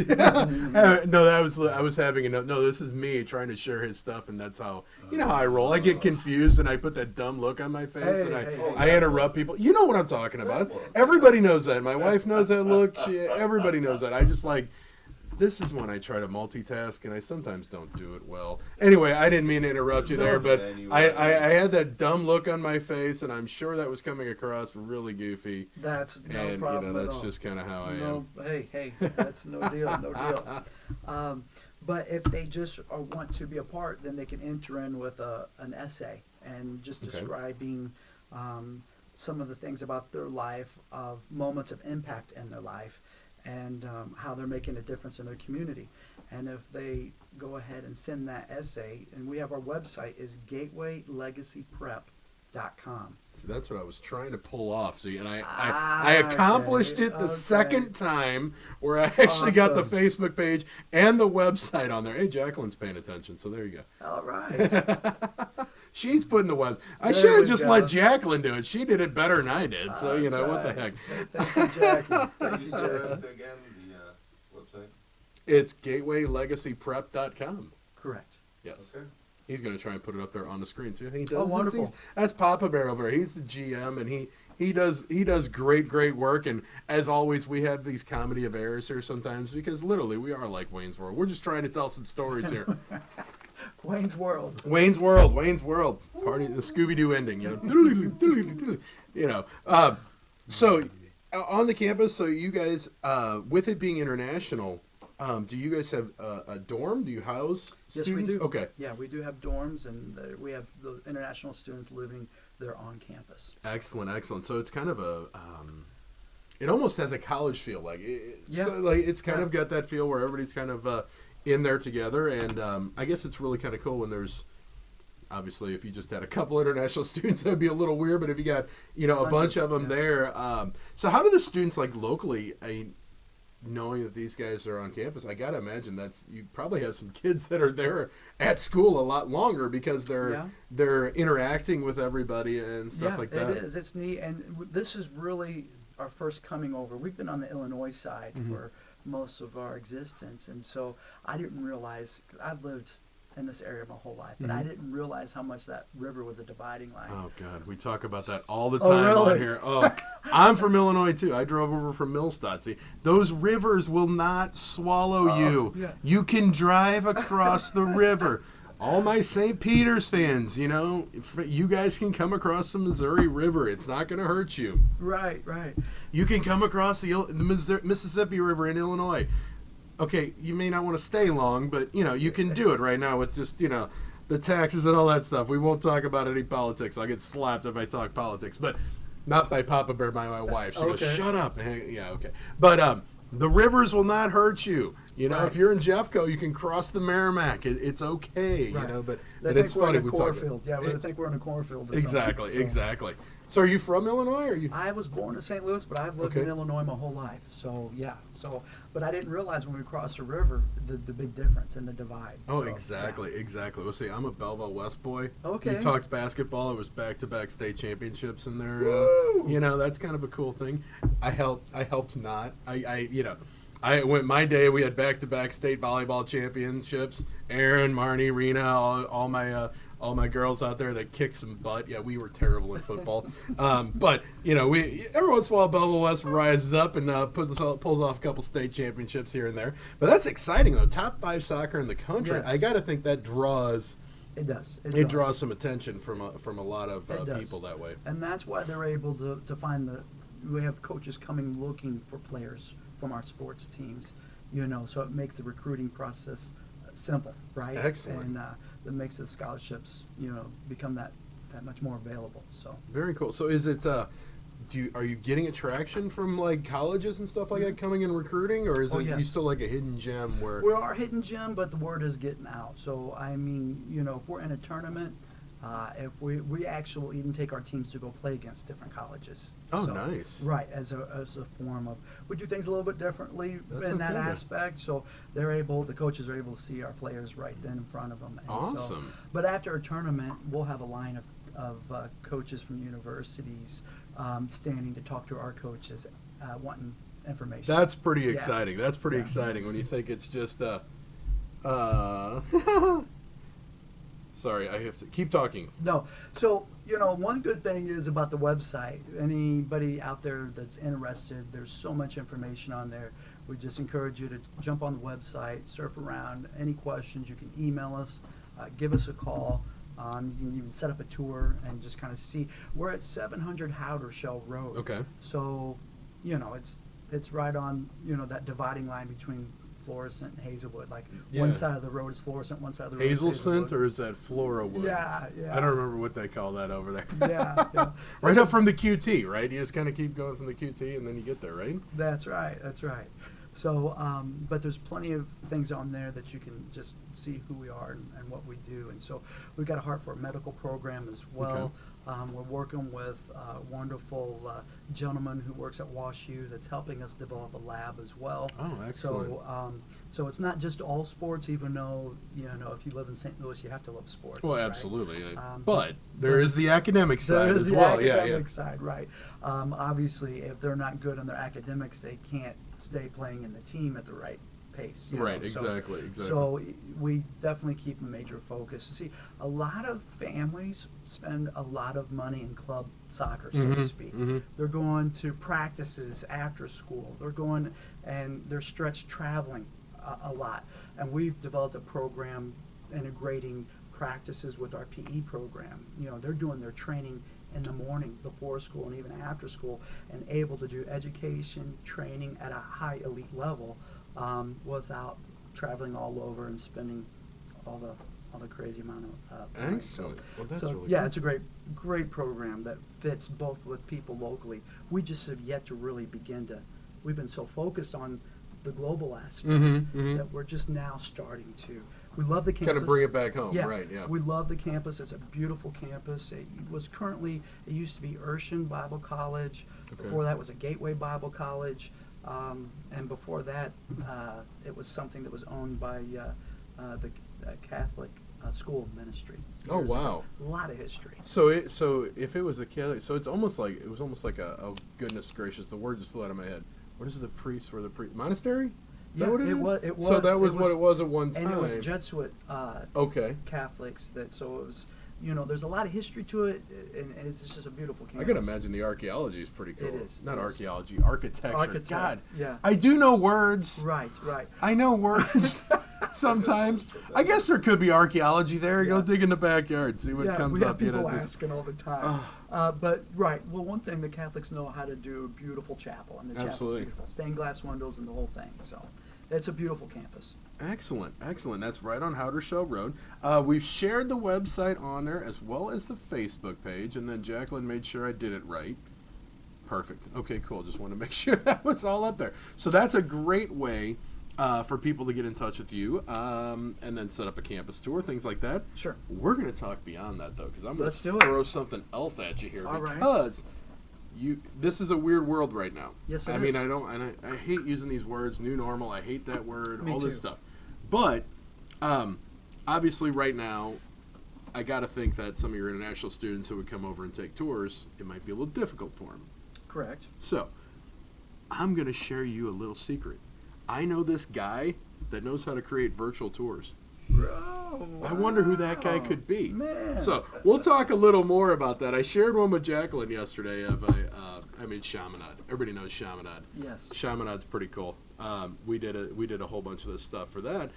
No, I was having enough. No, this is me trying to share his stuff, and that's how how I roll. I get confused, and I put that dumb look on my face, and I interrupt people. You know what I'm talking about. Everybody knows that. My wife knows that look. Everybody knows that. I just like. This is when I try to multitask, and I sometimes don't do it well. Anyway, I didn't mean to interrupt you there, but I had that dumb look on my face, and I'm sure that was coming across really goofy. That's no and, problem that's at all. just kind of how I am. Hey, that's no deal, no deal. But if they just want to be a part, then they can enter in with an essay and just describing some of the things about their life, of moments of impact in their life, and how they're making a difference in their community. And if they go ahead and send that essay, and we have our website is gatewaylegacyprep.com. See, that's what I was trying to pull off. See, and I accomplished it the second time, where I actually got the Facebook page and the website on there. Hey, Jacqueline's paying attention, so there you go. All right. She's putting the web. I There should have we just go. let Jacqueline do it. She did it better than I did. So That's what the right. heck. Thank you, Jackie. Thank you, You said Jackie. that again, the website? It's gatewaylegacyprep.com. Correct. Yes. Okay. He's going to try and put it up there on the screen. See, he does Oh, these wonderful. things. That's Papa Bear over there. He's the GM, and he does great work. And as always, we have these comedy of errors here sometimes, because literally we are like Wayne's World. We're just trying to tell some stories here. Wayne's World. Wayne's World. Party, the Scooby-Doo ending, So on the campus, so you guys, with it being international, do you guys have a dorm? Do you house Yes, students? we do. Okay. Yeah, we do have dorms, and we have the international students living there on campus. Excellent. So it's kind of a, it almost has a college feel, like Yeah. So like it's kind of got that feel where everybody's kind of in there together, and I guess it's really kind of cool when there's, obviously, if you just had a couple international students, that'd be a little weird, but if you got a bunch of them there, so how do the students like locally? Knowing that these guys are on campus, I gotta imagine you probably have some kids that are there at school a lot longer, because they're interacting with everybody and stuff like that. It is. It's neat, and this is really our first coming over. We've been on the Illinois side for most of our existence, and so I didn't realize, 'cause I've lived in this area my whole life, but I didn't realize how much that river was a dividing line. Oh God, we talk about that all the Oh, time really? on here. Oh, I'm from Illinois too. I drove over from Millstadt. See, those rivers will not swallow you. yeah. You can drive across the river. All my St. Peter's fans, if you guys can come across the Missouri River. It's not going to hurt you. Right. You can come across the Mississippi River in Illinois. Okay, you may not want to stay long, but you can do it right now with just the taxes and all that stuff. We won't talk about any politics. I'll get slapped if I talk politics, but not by Papa Bear, by my wife. She goes, "Shut up." Yeah, okay. But the rivers will not hurt you. Right. If you're in Jeffco, you can cross the Merrimack. It's okay. Right. But They it's think we're funny. in a We talk. cornfield. Yeah, they think we're in a cornfield. or Exactly. something. So, Exactly. So are you from Illinois? Or are you? I was born in St. Louis, but I've lived in Illinois my whole life. So yeah. But I didn't realize when we crossed the river the big difference and the divide. Oh, So, exactly. Let's see. I'm a Belleville West boy. Okay. You talked basketball. It was back-to-back state championships in there. Woo! That's kind of a cool thing. I helped not. I went my day. We had back-to-back state volleyball championships. Aaron, Marnie, Rena, all my girls out there that kicked some butt. Yeah, we were terrible in football. But we every once in a while Belleville West rises up and pulls off a couple state championships here and there. But that's exciting though. Top 5 soccer in the country. Yes. I got to think that draws. It does. It draws some attention from a lot of It does. people that way. And that's why they're able to find we have coaches coming looking for players from our sports teams, so it makes the recruiting process simple, right? Excellent. And that makes the scholarships, become that much more available. So Very cool. So is it? Are you getting attraction from like colleges and stuff like that coming and recruiting, or is yes. you still like a hidden gem where? we are hidden gem, but the word is getting out. So I mean, if we're in a tournament. If we actually even take our teams to go play against different colleges. Oh, So, nice. Right, as a form of, we do things a little bit differently That's in that okay. aspect. So the coaches are able to see our players right then in front of them. And Awesome. But after a tournament, we'll have a line of coaches from universities standing to talk to our coaches wanting information. That's pretty Yeah. exciting. That's pretty Yeah. exciting when you think it's just sorry, I have to keep talking. No. So, one good thing is about the website. Anybody out there that's interested, there's so much information on there. We just encourage you to jump on the website, surf around. Any questions, you can email us, give us a call. You can even set up a tour and just kind of see. We're at 700 Howdershell Road. Okay. So, it's right on, that dividing line between Florissant and Hazelwood. Like Yeah. one side of the road is Florissant, one side of the road is Hazelcent, or is that Florawood? Yeah, yeah. I don't remember what they call that over there. Yeah. Right up from the QT, right? You just kind of keep going from the QT and then you get there, right? That's right. So, but there's plenty of things on there that you can just see who we are and what we do. And so we've got a heart for a medical program as well. We're working with a wonderful gentleman who works at WashU that's helping us develop a lab as well. Oh, excellent. So it's not just all sports, even though, if you live in St. Louis, you have to love sports. Well, right? absolutely. Um, but there is the academic side There is as the well. academic side, right. Obviously, if they're not good in their academics, they can't stay playing in the team at the right pace. Right, So- exactly. So we definitely keep a major focus. See, a lot of families spend a lot of money in club soccer, so to speak. They're going to practices after school. They're going and they're stretched traveling a lot. And we've developed a program integrating practices with our PE program. They're doing their training in the morning before school and even after school, and able to do education training at a high elite level without traveling all over and spending all the crazy amount of money. Excellent. Well, that's really yeah, good. it's a great program that fits both with people locally. We just have yet to really begin to. We've been so focused on the global aspect that we're just now starting to. We love the campus. Kind of bring it back home, Yeah, right? Yeah. we love the campus. It's a beautiful campus. It used to be Urshan Bible College. Okay. Before that was a Gateway Bible College. And before that, it was something that was owned by the Catholic School of Ministry. Oh, Years ago. wow. A lot of history. So if it was a Catholic, so it was almost like a oh goodness gracious, the word just flew out of my head. What is the priest? Monastery? Is that what it is? It was. So that was what it was at one time. And it was Jesuit Okay. Catholics so it was. There's a lot of history to it, and it's just a beautiful campus. I can imagine the archaeology is pretty cool. It is. Not It is. archaeology, architecture. God. Yeah. I do know words. Right. I know words sometimes. I guess there could be archaeology there. Go Yeah. dig in the backyard, see what comes we up. have people asking all the time. But well, one thing the Catholics know how to do: a beautiful chapel, and the chapel's Absolutely. beautiful, stained glass windows, and the whole thing. So, it's a beautiful campus. Excellent. That's right on Howdershell Road. We've shared the website on there as well as the Facebook page, and then Jacqueline made sure I did it right. Perfect. Okay, cool. Just want to make sure that was all up there. So that's a great way for people to get in touch with you, and then set up a campus tour, things like that. Sure. We're going to talk beyond that, though, because I'm going Let's to do it. throw something else at you here. All right. Because this is a weird world right now. Yes, it I is. mean, I hate using these words, new normal. I hate that word, Me all this too. stuff. But obviously, right now, I got to think that some of your international students who would come over and take tours, it might be a little difficult for them. Correct. So, I'm going to share you a little secret. I know this guy that knows how to create virtual tours. Oh, I wonder who that guy could be. Man. So, we'll talk a little more about that. I shared one with Jacqueline yesterday of Chaminade. Everybody knows Chaminade. Yes. Chaminade's pretty cool. We did a whole bunch of this stuff for that.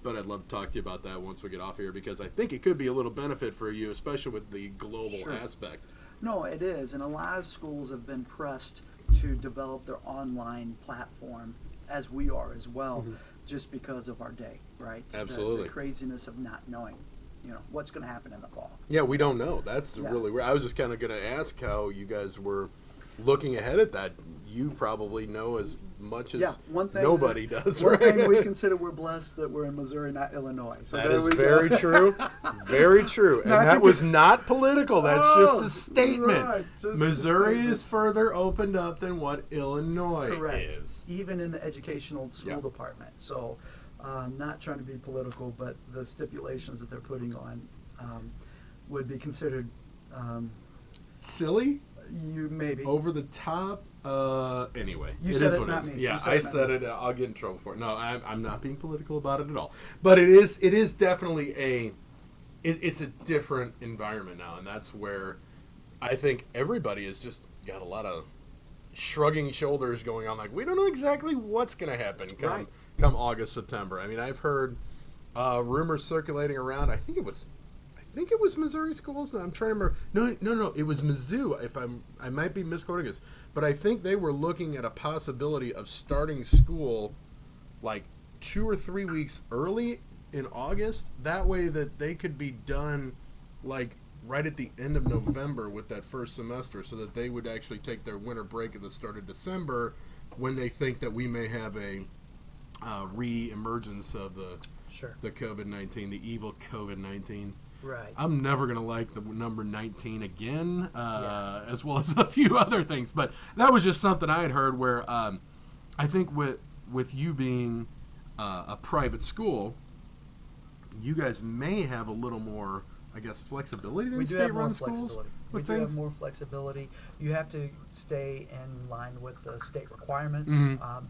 But I'd love to talk to you about that once we get off here, because I think it could be a little benefit for you, especially with the global Sure. aspect. No, it is, and a lot of schools have been pressed to develop their online platform, as we are as well, just because of our day, right? Absolutely. The craziness of not knowing, what's going to happen in the fall. Yeah, we don't know. That's Yeah. really weird. I was just kind of going to ask how you guys were looking ahead at that. You probably know as much as one thing nobody does, One right? thing we consider we're blessed that we're in Missouri, not Illinois. So That there is we go. very true. Very true. And Not to that get- was not political. That's just Oh, a statement. right, just a Missouri statement. is further opened up than what Illinois Correct. is. Even in the educational school Yeah. department. So, not trying to be political, but the stipulations that they're putting on would be considered Silly? You maybe. Over the top. Anyway, You it said is it, what not it is. me. Yeah, You said I it, not said me. it. I'll get in trouble for it. No, I'm not being political about it at all. But it is definitely it's a different environment now, and that's where I think everybody has just got a lot of shrugging shoulders going on. Like, we don't know exactly what's going to happen come August, September. I mean, I've heard rumors circulating around. I think it was Missouri schools. I'm trying to remember. No. It was Mizzou. I might be misquoting this, but I think they were looking at a possibility of starting school like 2 or 3 weeks early in August. That way that they could be done like right at the end of November with that first semester, so that they would actually take their winter break at the start of December, when they think that we may have a re-emergence of the COVID-19, the evil COVID-19. Right. I'm never going to like the number 19 again, as well as a few other things. But that was just something I had heard where I think with you being a private school, you guys may have a little more, I guess, flexibility than state-run schools. We do have more flexibility. You have to stay in line with the state requirements,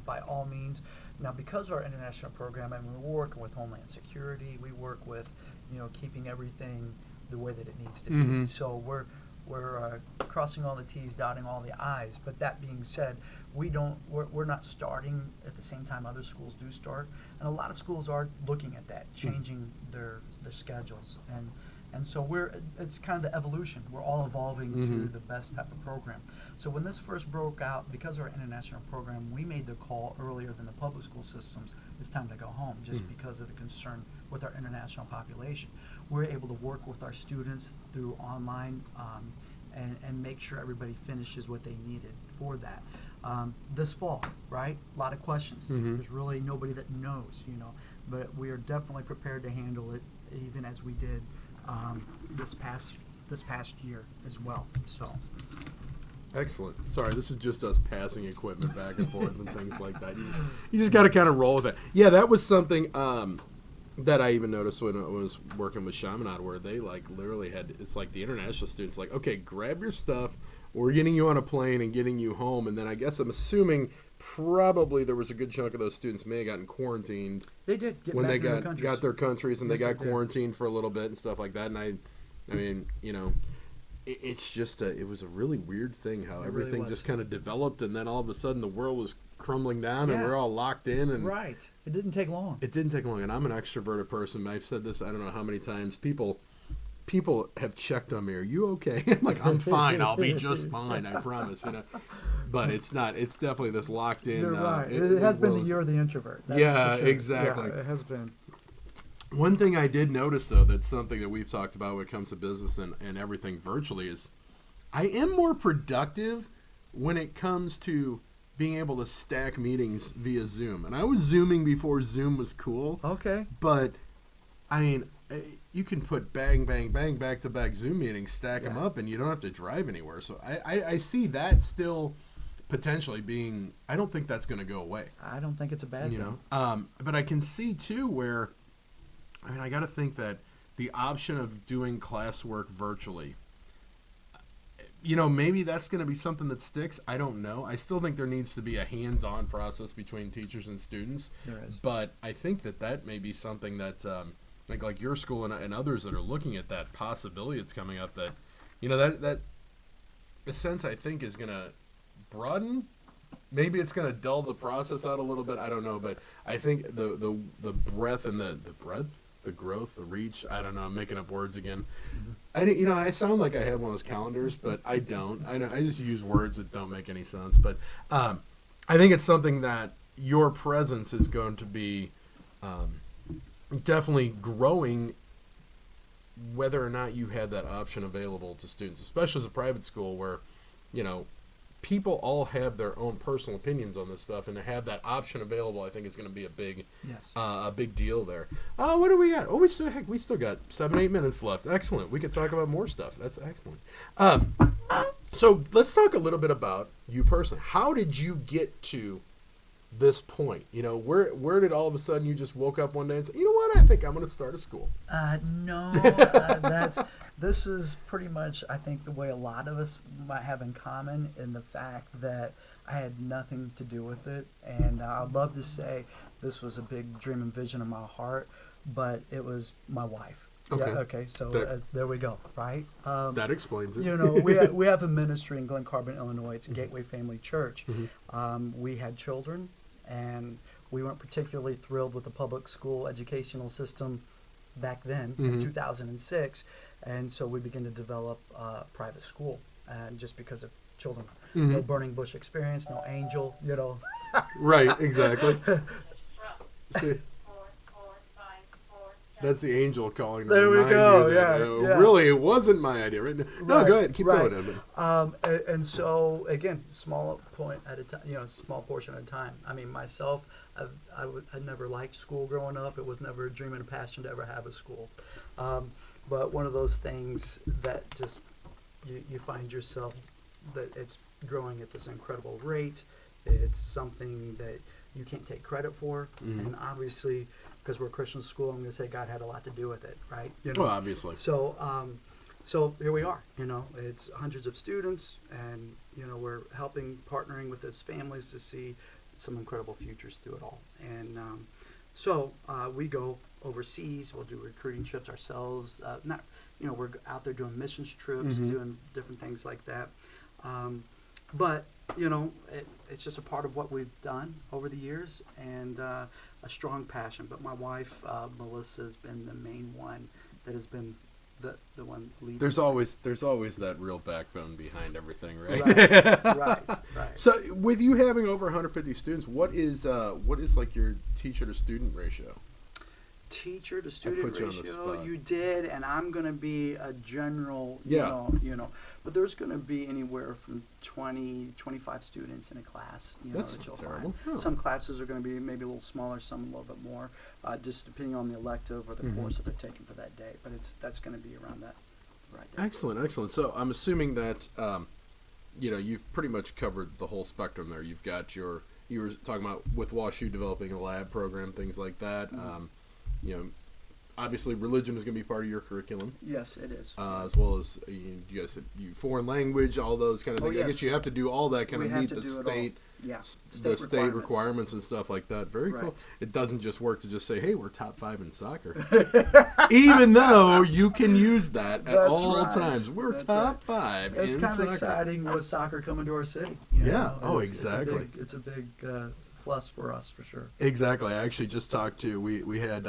by all means. Now, because our international program, and we're working with Homeland Security, we work with, keeping everything the way that it needs to be. So we're crossing all the T's, dotting all the I's. But that being said, we're not starting at the same time other schools do start, and a lot of schools are looking at that, changing their schedules, and so it's kind of the evolution. We're all evolving to the best type of program. So when this first broke out, because of our international program, we made the call earlier than the public school systems. It's time to go home, just because of the concern with our international population. We're able to work with our students through online and make sure everybody finishes what they needed for that. This fall, right? A lot of questions. There's really nobody that knows, but we are definitely prepared to handle it, even as we did this past year as well. So. Excellent. Sorry, this is just us passing equipment back and forth and things like that. You just got to kind of roll with it. Yeah, that was something that I even noticed when I was working with Chaminade, where they literally had, it's like the international students okay, grab your stuff. We're getting you on a plane and getting you home. And then I guess I'm assuming probably there was a good chunk of those students may have gotten quarantined. They did get when back they to their countries. got their countries, and Yes, they got they did. quarantined for a little bit and stuff like that. And I mean, it's just it was a really weird thing how It everything really was. just kind of developed, and then all of a sudden the world was crumbling down, and Yeah. we're all locked in. And Right. It didn't take long. it didn't take long. And I'm an extroverted person. I've said this I don't know how many times. People have checked on me. Are you okay? I'm like, I'm fine. I'll be just fine. I promise. But it's not. It's definitely this locked in. You're right. It has been the world. year of the introvert. That's Yeah, for sure. exactly. Yeah, it has been. One thing I did notice, though, that's something that we've talked about when it comes to business and everything virtually, is I am more productive when it comes to being able to stack meetings via Zoom. And I was Zooming before Zoom was cool. Okay. But, I mean, you can put bang, bang, bang, back-to-back Zoom meetings, stack them up, and you don't have to drive anywhere. So I see that still potentially being, I don't think that's going to go away. I don't think it's a bad thing. But I can see, too, where, I mean, I got to think that the option of doing classwork virtually, maybe that's going to be something that sticks. I don't know. I still think there needs to be a hands-on process between teachers and students. There is. But I think that may be something that, like your school and others that are looking at that possibility that's coming up, that, that a sense I think is going to broaden. Maybe it's going to dull the process out a little bit. I don't know. But I think the breadth and the breadth, the growth, the reach. I don't know. I'm making up words again. I sound like I have one of those calendars, but I don't. I just use words that don't make any sense. But I think it's something that your presence is going to be definitely growing, whether or not you have that option available to students, especially as a private school where, people all have their own personal opinions on this stuff, and to have that option available, I think is going to be a big deal there. What do we got? Oh, we still got 7-8 minutes left. Excellent. We can talk about more stuff. That's excellent. So let's talk a little bit about you personally. How did you get to this point? Where did all of a sudden you just woke up one day and say, you know what, I think I'm going to start a school? No, that's This is pretty much, I think, the way a lot of us might have in common, in the fact that I had nothing to do with it. And I'd love to say this was a big dream and vision of my heart, but it was my wife. Okay. Yeah, okay, so there we go, right? That explains it. You know, we have a ministry in Glen Carbon, Illinois. It's Gateway Family Church. We had children, and we weren't particularly thrilled with the public school educational system back then, in 2006, and so we began to develop private school, and just because of children. No burning bush experience, no angel, you know. Right, exactly. See, that's the angel calling. There we go. Yeah, Really, it wasn't my idea. Right? No, go ahead. Keep going, Edmund. And so again, small point at a time. You know, small portion at a time. I mean, myself, I never liked school growing up. It was never a dream and a passion to ever have a school. But one of those things that just you find yourself that it's growing at this incredible rate. It's something that you can't take credit for, and obviously, because we're a Christian school, I'm going to say God had a lot to do with it, right? You know? Well, obviously. So, so here we are. You know, it's hundreds of students, and you know, we're partnering with those families to see some incredible futures through it all. And so we go overseas. We'll do recruiting trips ourselves. Not, you know, we're out there doing missions trips, doing different things like that. But you know, it's just a part of what we've done over the years, and a strong passion. But my wife, Melissa, has been the main one that has been the one leading. There's always that real backbone behind everything, right? Right. So, with you having over 150 students, what is like your teacher to student ratio? Teacher to student put you on the ratio, spot. you did, and I'm going to be a general, Yeah. you know, but there's going to be anywhere from 20, 25 students in a class, you know, That's that you'll terrible. find. Oh. Some classes are going to be maybe a little smaller, some a little bit more, just depending on the elective or the course that they're taking for that day, but that's going to be around that, right there. Excellent. So, I'm assuming that, you know, you've pretty much covered the whole spectrum there. You've got you were talking about with WashU developing a lab program, things like that. You know, obviously religion is going to be part of your curriculum. Yes, it is. As well as you guys said, foreign language, all those kind of things. Yes. I guess you have to do all that kind We of have meet to the do it all. state, Yeah, the state requirements and stuff like that. Very Right. cool. It doesn't just work to just say, "Hey, we're top 5 in soccer," even though you can use that at That's all right. times. We're That's top right. 5 It's in kind soccer. of exciting with soccer coming to our city. You Yeah. know? Oh, It's exactly. It's a big plus for us, for sure. Exactly. I actually just talked to we had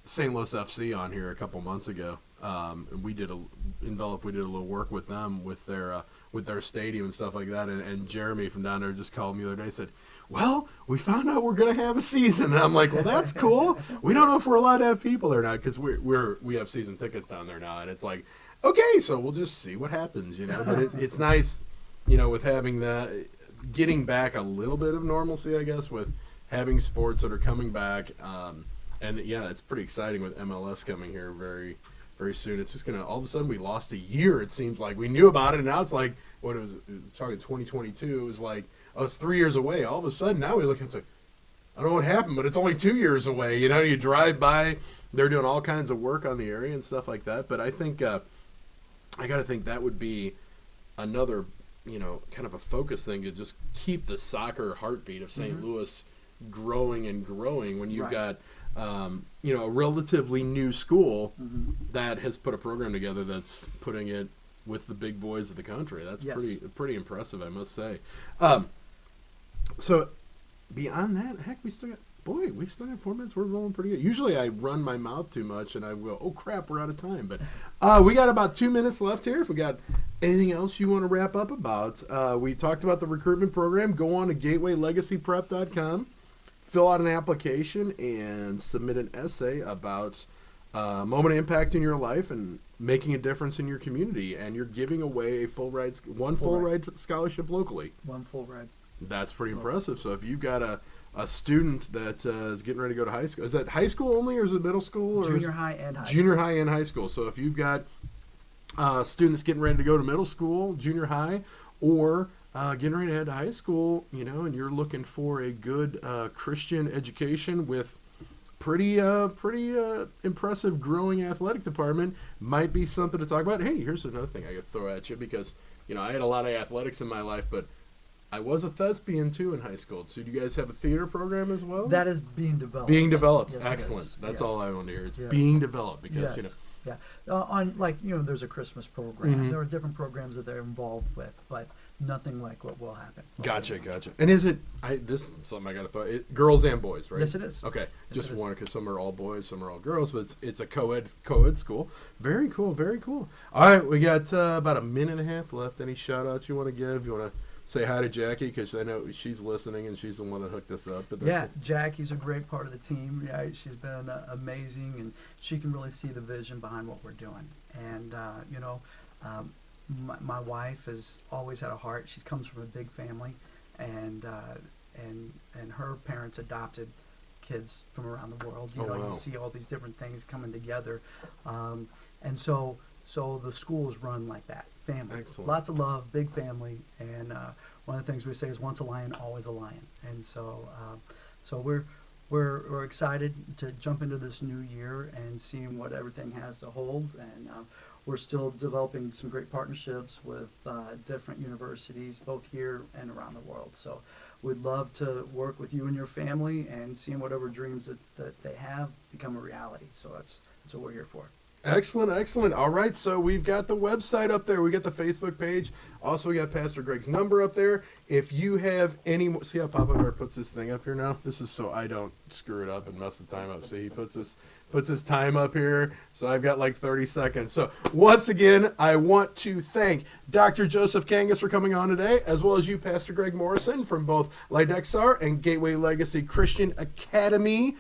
St. Louis FC on here a couple months ago. And we did a little work with them with their stadium and stuff like that. And Jeremy from down there just called me the other day and said, "Well, we found out we're gonna have a season." And I'm like, "Well, that's cool. We don't know if we're allowed to have people or not because we have season tickets down there now." And it's like, okay, so we'll just see what happens, you know. But it's nice, you know, with having that, getting back a little bit of normalcy, I guess, with having sports that are coming back. And yeah, it's pretty exciting with MLS coming here very, very soon. It's just all of a sudden we lost a year. It seems like we knew about it, and now it's like it was talking 2022. It was like, oh, it's 3 years away. All of a sudden now we look and say, I don't know what happened, but it's only 2 years away. You know, you drive by, they're doing all kinds of work on the area and stuff like that. But I think I got to think that would be another, you know, kind of a focus thing to just keep the soccer heartbeat of St. Louis growing and growing when you've got you know, a relatively new school that has put a program together that's putting it with the big boys of the country. That's pretty impressive, I must say. So beyond that, heck, we still got 4 minutes. We're rolling pretty good. Usually I run my mouth too much and I will, oh crap, we're out of time. But we got about 2 minutes left here. If we got anything else you want to wrap up about, we talked about the recruitment program. Go on to gatewaylegacyprep.com. Fill out an application and submit an essay about a moment of impact in your life and making a difference in your community. And you're giving away a full ride scholarship locally. One full ride. That's pretty impressive. So if you've got a student that is getting ready to go to high school, is that high school only or is it middle school? Or Junior high and high Junior high and high school. So if you've got a student that's getting ready to go to middle school, junior high, or getting ready to head to high school, you know, and you're looking for a good Christian education with pretty impressive growing athletic department. Might be something to talk about. Hey, here's another thing I could throw at you because, I had a lot of athletics in my life, but I was a thespian too in high school. So do you guys have a theater program as well? That is being developed. Being developed. Yes, excellent. That's yes. all I want to hear. It's Yes. being developed because, Yes. Yeah. There's a Christmas program. Mhm. There are different programs that they're involved with, but nothing like what will happen. Gotcha. And is it, this is something I got to throw, girls and boys, right? Yes, it is. Okay. Yes, Just it is. wanted, because some are all boys, some are all girls, but it's a co-ed school. Very cool. All right. We got about a minute and a half left. Any shout outs you want to give? You want to say hi to Jackie, because I know she's listening and she's the one that hooked us up. But Yeah, Jackie's a great part of the team. Yeah, she's been amazing, and she can really see the vision behind what we're doing. And my wife has always had a heart. She comes from a big family, and her parents adopted kids from around the world. Oh, wow. You see all these different things coming together, and so the school is run like that. Family, Excellent. Lots of love, big family, and one of the things we say is once a lion, always a lion. And so we're excited to jump into this new year and seeing what everything has to hold. And we're still developing some great partnerships with different universities, both here and around the world. So we'd love to work with you and your family and seeing whatever dreams that they have become a reality. So that's what we're here for. Excellent. All right, so we've got the website up there. We got the Facebook page. Also, we got Pastor Greg's number up there. If you have any more, see how Papa Bear puts this thing up here now? This is so I don't screw it up and mess the time up. So he puts his time up here. So I've got like 30 seconds. So once again, I want to thank Dr. Joseph Kangas for coming on today, as well as you, Pastor Greg Morrison, from both Lidexar and Gateway Legacy Christian Academy,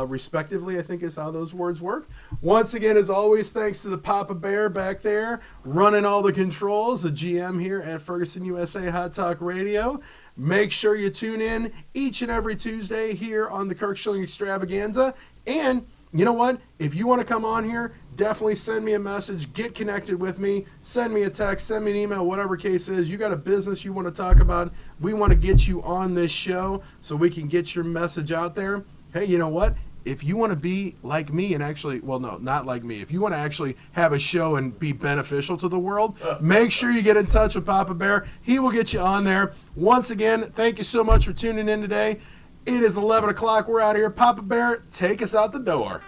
respectively, I think is how those words work. Once again, as always, thanks to the Papa Bear back there running all the controls, the GM here at Ferguson USA Hot Talk Radio. Make sure you tune in each and every Tuesday here on the Kirk Schilling Extravaganza. And you know what? If you want to come on here, definitely send me a message, get connected with me, send me a text, send me an email, whatever case is. You got a business you want to talk about, we want to get you on this show so we can get your message out there. Hey, you know what? If you want to be like me and actually, well, no, not like me. If you want to actually have a show and be beneficial to the world, make sure you get in touch with Papa Bear. He will get you on there. Once again, thank you so much for tuning in today. It is 11 o'clock. We're out of here. Papa Bear, take us out the door.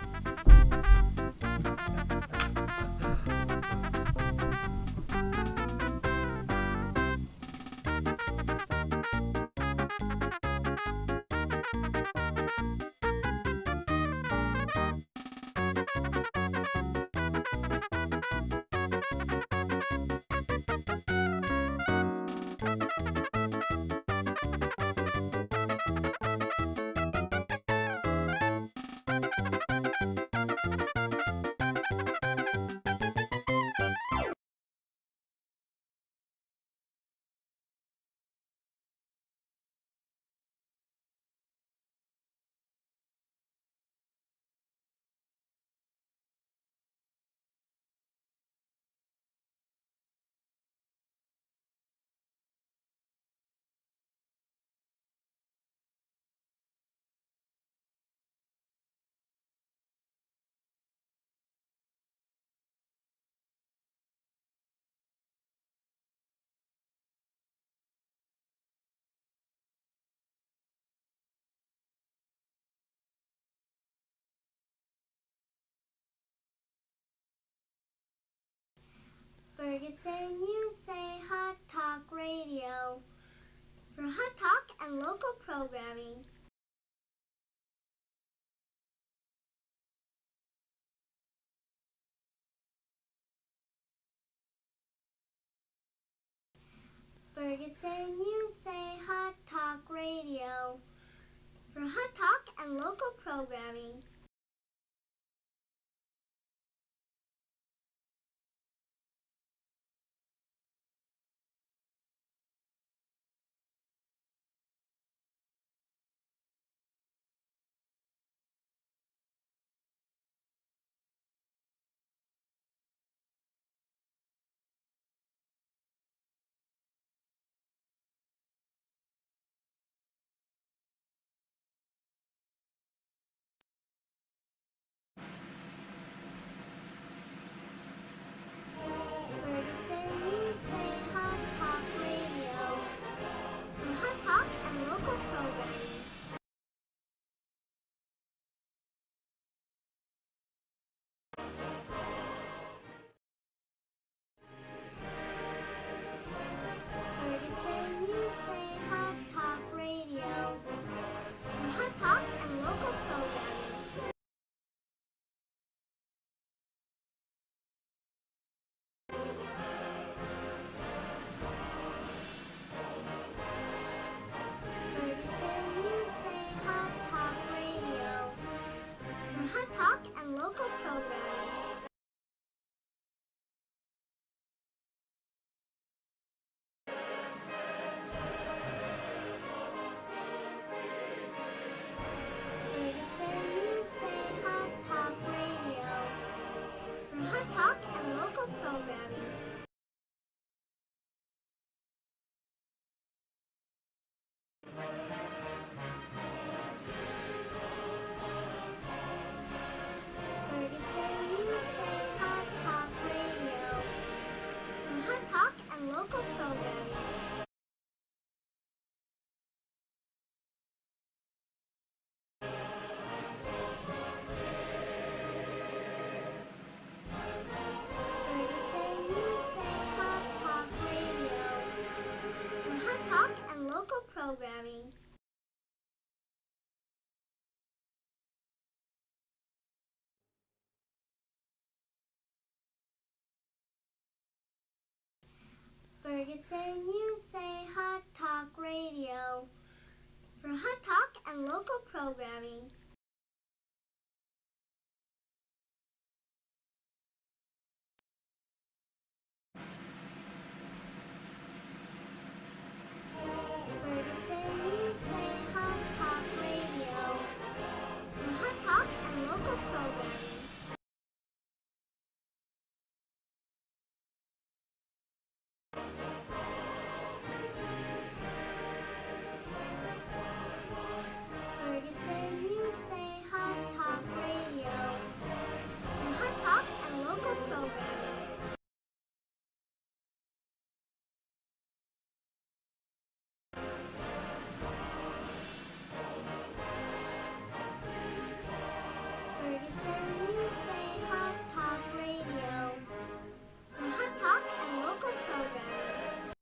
Ferguson USA Hot Talk Radio for hot talk and local programming. Ferguson USA Hot Talk Radio for hot talk and local programming. Ferguson USA Hot Talk Radio for hot talk and local programming. Ferguson USA Hot Talk Radio for hot talk and local programming. Ferguson USA Hot Talk Radio for hot talk and local programming. Ferguson USA Hot Talk Radio for hot talk and local programming.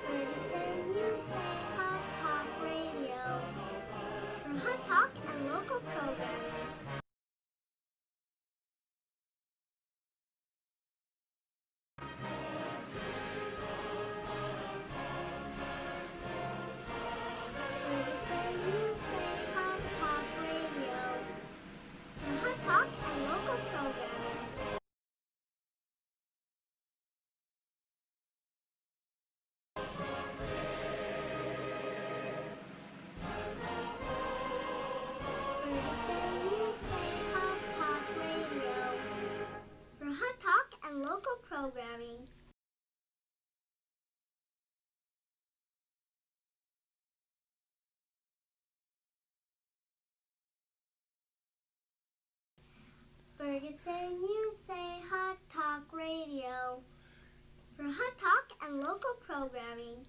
Ferguson USA Hot Talk Radio for hot talk and local programming. Ferguson USA Hot Talk Radio for hot talk and local programming. Ferguson USA Hot Talk Radio for hot talk and local programming. Ferguson USA Hot Talk Radio for hot talk and local programming.